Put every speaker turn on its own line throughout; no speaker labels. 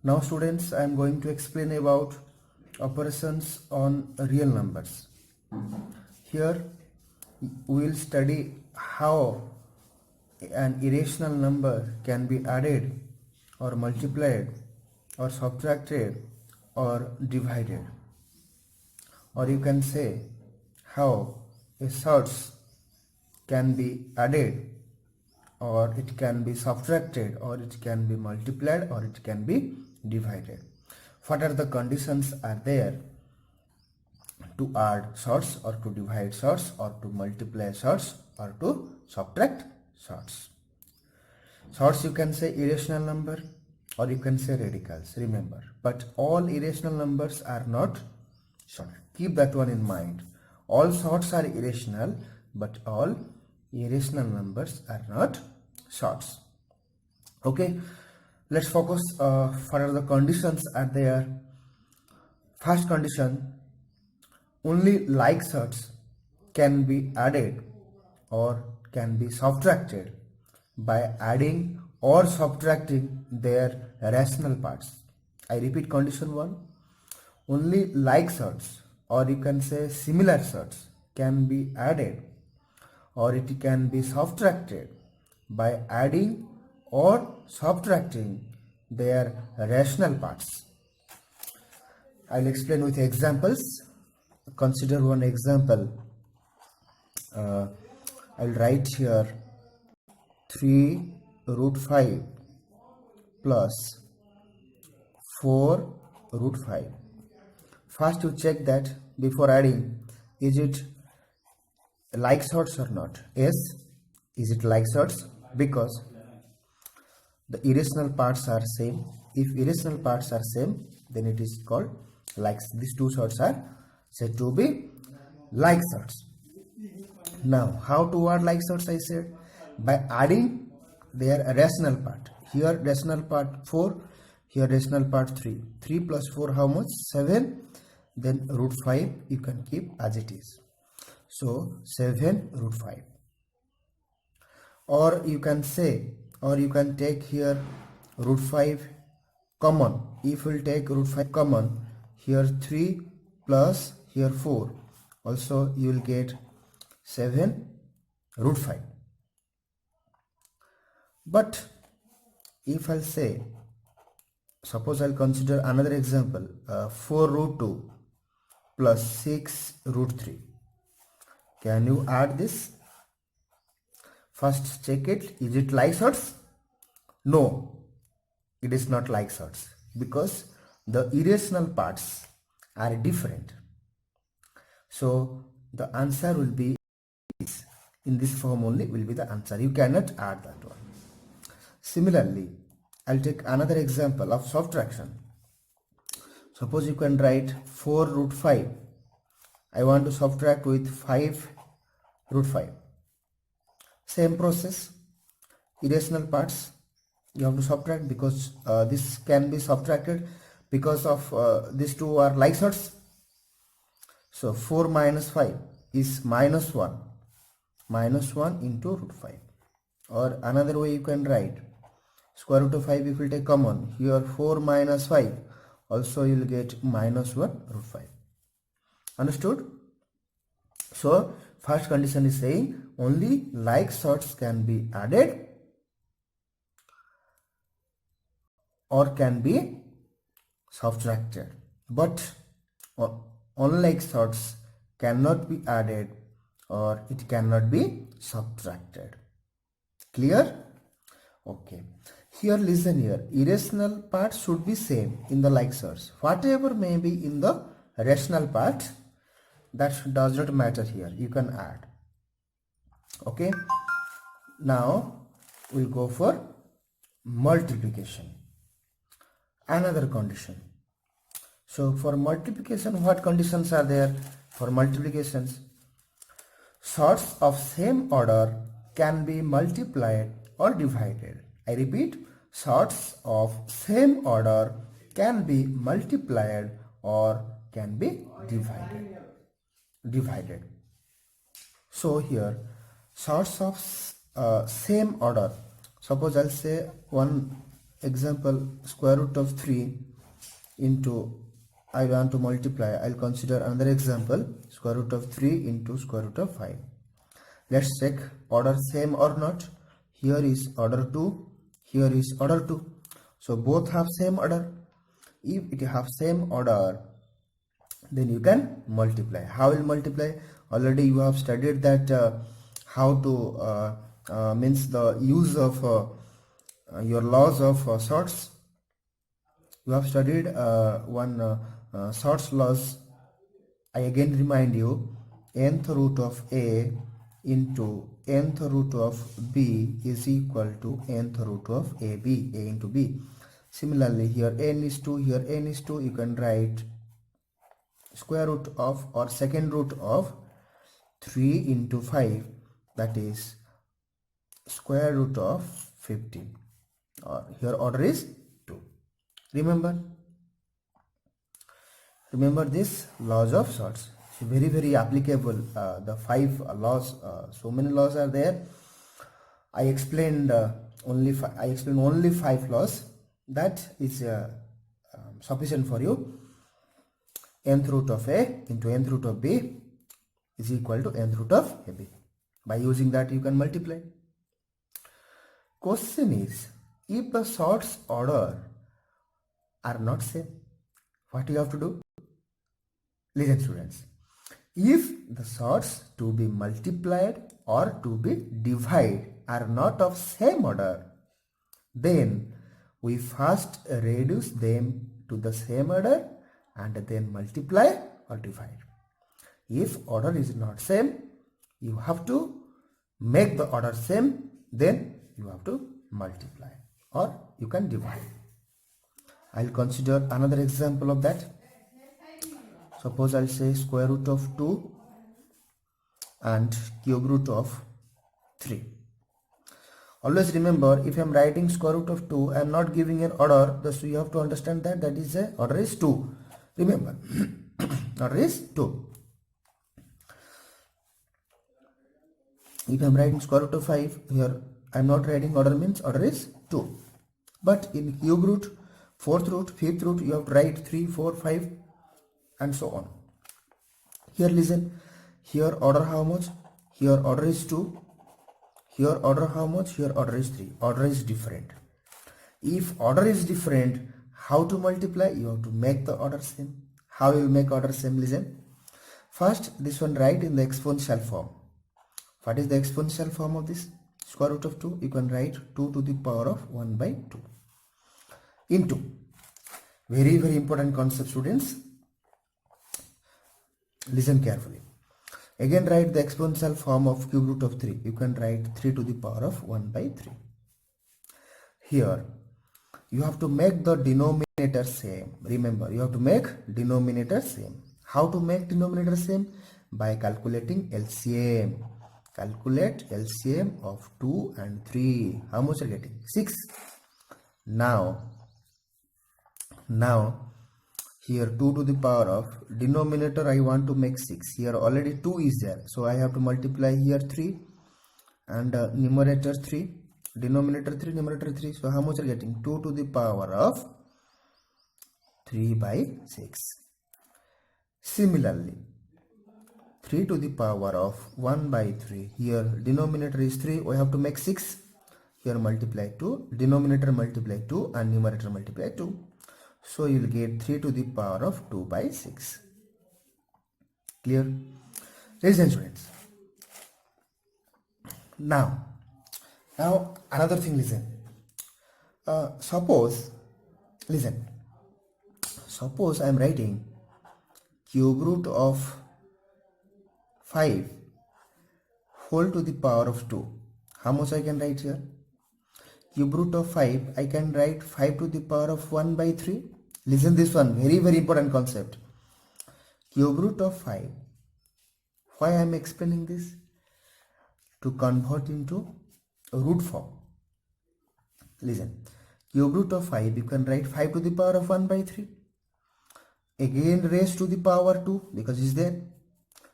Now students, I am going to explain about operations on real numbers. Here we will study how an irrational number can be added or multiplied or subtracted or divided, or you can say how a source can be added, or it can be subtracted, or it can be multiplied, or it can be divided. What are the conditions are there to add sorts, or to divide sorts, or to multiply sorts, or to subtract sorts? Sorts, you can say irrational number, or you can say radicals, remember. But all irrational numbers are not sort. Keep that one in mind. All sorts are irrational, but all irrational numbers are not sorts. Okay, let's focus. What are the conditions are there? First condition, only like sorts can be added or can be subtracted by adding or subtracting their rational parts. I repeat condition 1. Only like sorts, or you can say similar sorts, can be added or it can be subtracted by adding or subtracting their rational parts. I'll explain with examples. Consider one example. I'll write here 3 root 5 plus 4 root 5. First you check that before adding, is it like sorts or not? Yes, is it like sorts? Because the irrational parts are same. If irrational parts are same, then it is called like. These two sorts are said to be like sorts. Now, how to add like sorts? I said by adding their rational part. Here rational part 4, here rational part 3. 3 plus 4 how much? 7. Then root 5 you can keep as it is. So 7 root 5. Or you can say, or you can take here root 5 common. If we will take root 5 common, here 3 plus here 4, also you will get 7 root 5. But if I'll say, suppose I'll consider another example, 4 root 2 plus 6 root 3. Can you add this? First check it. Is it like sorts? No, it is not like sorts, because the irrational parts are different. So the answer will be in this form only will be the answer. You cannot add that one. Similarly, I'll take another example of subtraction. Suppose you can write 4 root 5. I want to subtract with 5 root 5. Same process. Irrational parts you have to subtract, because this can be subtracted because of these two are like sorts. So 4 minus 5 is minus 1. Minus 1 into root 5. Or another way you can write square root of 5. If you take common, here 4 minus 5, also you will get minus 1 root 5. Understood? So first condition is saying only like sorts can be added or can be subtracted, but unlike sorts cannot be added or it cannot be subtracted. Clear? Okay. Here listen here. Irrational part should be same in the like sorts. Whatever may be in the rational part, that does not matter here. You can add. Okay. Now we'll go for multiplication. Another condition. So for multiplication, what conditions are there? For multiplications, sorts of same order can be multiplied or divided. I repeat, sorts of same order can be multiplied or can be divided. So here sorts of same order. Suppose I'll say one example, square root of 3 into, I want to multiply, I'll consider another example, square root of 3 into square root of 5. Let's check order same or not. Here is order 2, here is order 2. So both have same order. If it have same order, then you can multiply. How will multiply? Already you have studied that how to means the use of your laws of sorts. You have studied one sorts laws. I again remind you, nth root of a into nth root of b is equal to nth root of a into b. Similarly, here n is 2, here n is 2, you can write square root of or second root of 3 into 5, that is square root of 15. Here order is 2. Remember this laws of sorts. So very applicable. The 5 laws. So many laws are there. I explained only 5 laws. That is sufficient for you. Nth root of a into nth root of b is equal to nth root of ab. By using that you can multiply. Question is, if the sorts order are not same, what you have to do? Listen students, if the sorts to be multiplied or to be divided are not of same order, then we first reduce them to the same order and then multiply or divide. If order is not same, you have to make the order same, then you have to multiply or you can divide. I'll consider another example of that. Suppose I'll say square root of 2 and cube root of 3. Always remember, if I am writing square root of 2, I am not giving an order, thus you have to understand that is a order is 2. Remember, order is 2. If I am writing square root of 5, here I am not writing order, means order is 2. But in cube root, fourth root, fifth root, you have to write 3, 4, 5 and so on. Here listen, here order how much? Here order is 2. Here order how much? Here order is 3. Order is different. If order is different, how to multiply? You have to make the order same. How you will make order same? Listen. First, this one write in the exponential form. What is the exponential form of this? Square root of 2. You can write 2 to the power of 1 by 2 into. Very important concept, students. Listen carefully. Again write the exponential form of cube root of 3. You can write 3 to the power of 1 by 3. Here you have to make the denominator same. Remember, you have to make denominator same. How to make denominator same? By calculating LCM. Calculate LCM of 2 and 3. How much are you getting? 6. Now here 2 to the power of denominator I want to make 6. Here already 2 is there, so I have to multiply here 3 and numerator 3, denominator 3, numerator 3. So how much are you getting? 2 to the power of 3 by 6. Similarly, 3 to the power of 1 by 3. Here denominator is 3, we have to make 6. Here multiply 2, denominator multiply 2 and numerator multiply 2. So you will get 3 to the power of 2 by 6. Clear? Ladies and students. Now another thing, listen. Suppose I am writing cube root of 5 whole to the power of 2. How much I can write here? Cube root of 5, I can write 5 to the power of 1 by 3. Listen this one, very important concept. Cube root of 5. Why I am explaining this? To convert into root form. Listen, cube root of 5, you can write 5 to the power of 1 by 3. Again raised to the power 2 because it's there.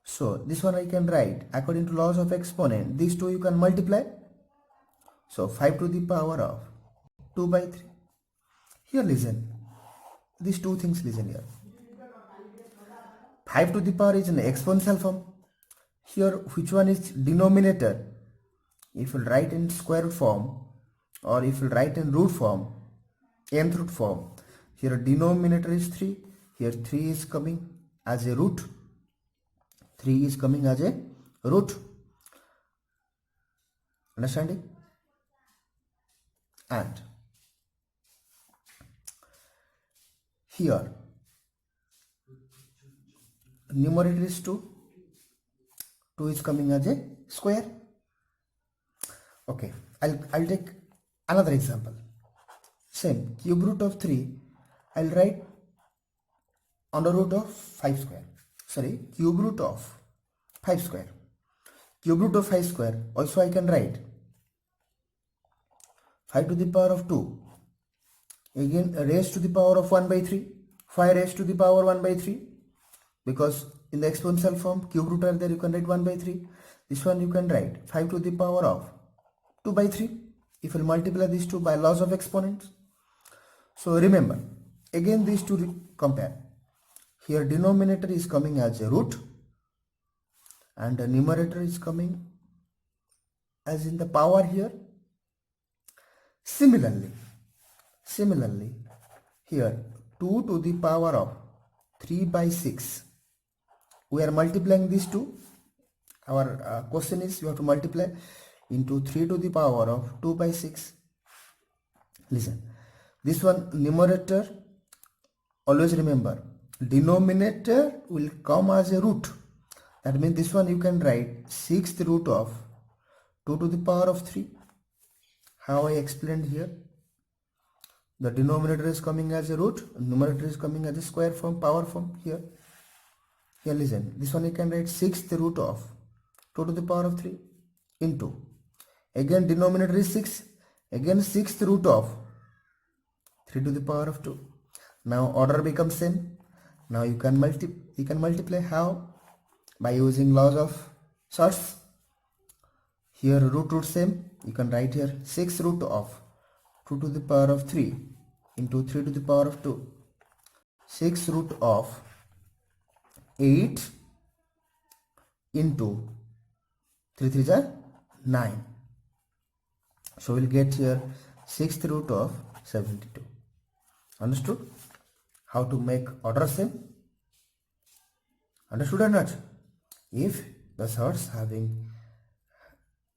So this one I can write according to laws of exponent. These two you can multiply. So 5 to the power of 2 by 3. Here listen, these two things listen here. 5 to the power is an exponential form. Here which one is denominator? If you write in square root form, or if you write in root form, nth root form, here denominator is 3, here 3 is coming as a root, 3 is coming as a root. Understanding? And here numerator is 2, 2 is coming as a square. Okay, I'll take another example. Same, cube root of 3, I'll write under root of 5 square. Sorry, cube root of 5 square. Cube root of 5 square, also I can write 5 to the power of 2. Again raised to the power of 1 by 3. 5 raised to the power 1 by 3. Because in the exponential form, cube root are there, you can write 1 by 3. This one you can write 5 to the power of 2 by 3. If you multiply these two by laws of exponents. So remember, again these two compare. Here denominator is coming as a root and the numerator is coming as in the power here. Similarly, here 2 to the power of 3 by 6. We are multiplying these two. Our question is you have to multiply into 3 to the power of 2 by 6. Listen, this one numerator, always remember, denominator will come as a root. That means this one you can write 6th root of 2 to the power of 3. How I explained here. The denominator is coming as a root, numerator is coming as a square form, power form here. Here listen, this one you can write 6th root of 2 to the power of 3 into, again denominator is 6, again 6th root of 3 to the power of 2. Now order becomes same. Now you can multiply. How? By using laws of sorts. Here root same. You can write here 6 root of 2 to the power of 3 into 3 to the power of 2. 6 root of 8 into 3 3 is 9. So we'll get here 6th root of 72. Understood? How to make order same? Understood or not? If the sorts having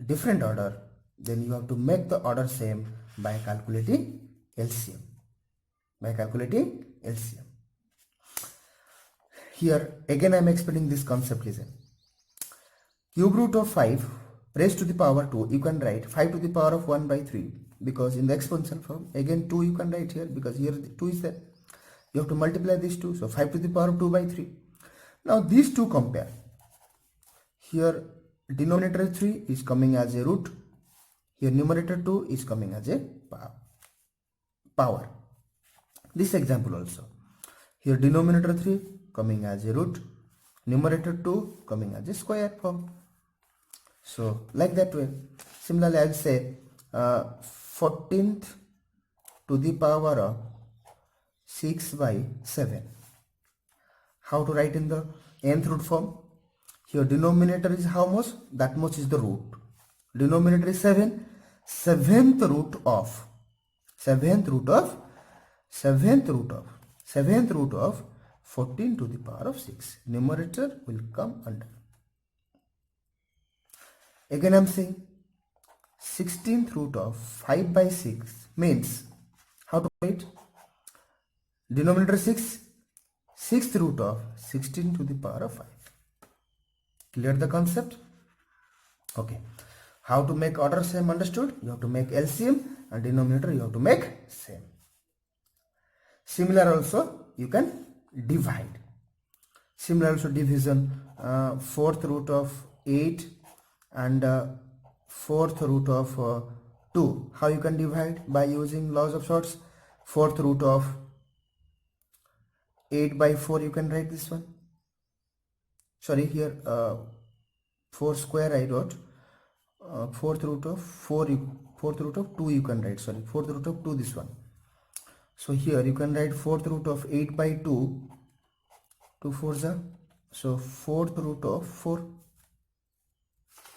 different order, then you have to make the order same by calculating LCM. Here again I am explaining this concept. Listen, cube root of 5 raised to the power 2, you can write 5 to the power of 1 by 3, because in the exponential form, again 2 you can write here, because here 2 is there. You have to multiply these two, so 5 to the power of 2 by 3. Now these two compare. Here denominator 3 is coming as a root, here numerator 2 is coming as a power. This example also, here denominator 3 coming as a root, numerator 2 coming as a square form. So like that way. Similarly I will say 14th to the power of 6 by 7. How to write in the nth root form? Here denominator is how much? That much is the root. Denominator is 7. 7th root of 14 to the power of 6. Numerator will come under. Again I am saying 16th root of 5 by 6 means, how to write? Denominator 6, 6th root of 16 to the power of 5. Clear the concept? Okay. How to make order same? Understood? You have to make LCM, and denominator you have to make same. Similar also you can divide. Similar also division, 4th root of 8 and 4th root of 2. How you can divide? By using laws of sorts. 4th root of 8 by 4 you can write this one. Sorry, here 4 square I wrote. 4th root of 2 you can write. Sorry, 4th root of 2 this one. So here you can write fourth root of 8 by 2. 2 4s are, so fourth root of 4.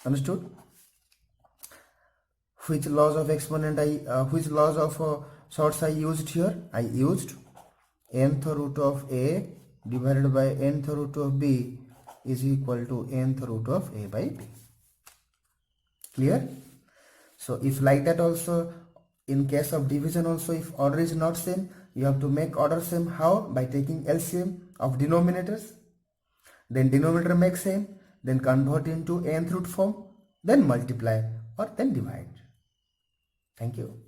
Understood? Which laws of exponent which laws of sorts I used here? I used nth root of a divided by nth root of b is equal to nth root of a by b. Clear? So if like that also, in case of division also, if order is not same, you have to make order same. How? By taking LCM of denominators. Then denominator make same, then convert into nth root form, then multiply or then divide. Thank you.